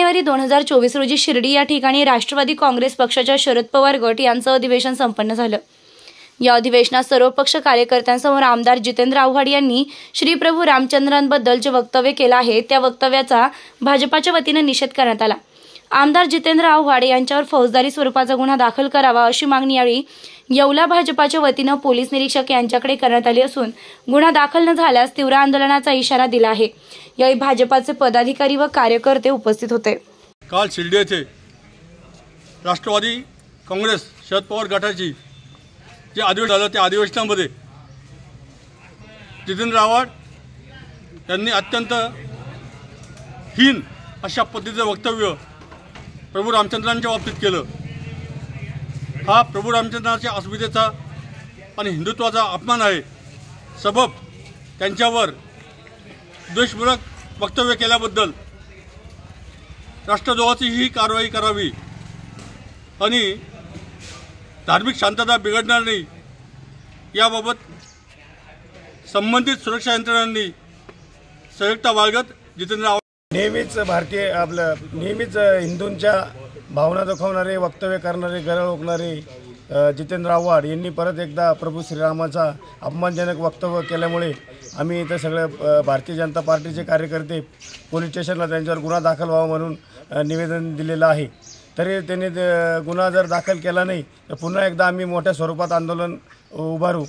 February 2024 रोजी शिर्डी या ठिकाणी राष्ट्रवादी काँग्रेस पक्षाच्या शरद पवार गट यांचं अधिवेशन संपन्न झालं। या अधिवेशनात सर्व पक्ष कार्यकर्त्यांसमोर आमदार जितेंद्र आव्हाड यांनी श्री प्रभू रामचंद्रांबद्दल जे वक्तव्य केलं आहे त्या वक्तव्याचा भाजपाच्या वतीने निषेध करण्यात आला। आमदार जितेंद्र आव्हाड यांच्यावर फौजदारी स्वरूपाचा गुन्हा दाखल करावा अशी मागणी यावेळी येवला भाजपाच्या वतीने पोलीस निरीक्षक यांच्याकडे करण्यात आली असून गुन्हा दाखल न झाल्यास तीव्र आंदोलनाचा इशारा दिला आहे। यावेळी भाजपाचे पदाधिकारी व कार्यकर्ते उपस्थित होते। काल शिर्डी येथे राष्ट्रवादी काँग्रेस शरद पवार गटाची जे अधिवेशन झालं त्या अधिवेशनामध्ये जितेंद्र आव्हाड यांनी अत्यंत हीन अशा पद्धतीचं वक्तव्य प्रभू रामचंद्रांच्या बाबतीत केलं। हा प्रभू रामचंद्रांच्या अस्मितेचा आणि हिंदुत्वाचा अपमान आहे। सबब त्यांच्यावर द्वेषपूरक वक्तव्य केल्याबद्दल राष्ट्रद्रोहाची ही कारवाई करावी आणि धार्मिक शांतता बिघडणार नाही याबाबत संबंधित सुरक्षा यंत्रणांनी सजगता बाळगत जितेंद्र आव्हाड नेहमीच हिंदूंच्या भावना दुखावणारे वक्तव्य करणारे गरळ ओकणारे जितेंद्र आव्हाड यांनी परत एकदा प्रभू श्रीरामाचा अपमानजनक वक्तव्य केल्यामुळे आम्ही इथे सगळे भारतीय जनता पार्टीचे कार्यकर्ते पोलीस स्टेशनला त्यांच्यावर गुन्हा दाखल व्हावा म्हणून निवेदन दिलेलं आहे। तरी त्यांनी गुन्हा जर दाखल केला नाही तर पुन्हा एकदा आम्ही मोठ्या स्वरूपात आंदोलन उभारू।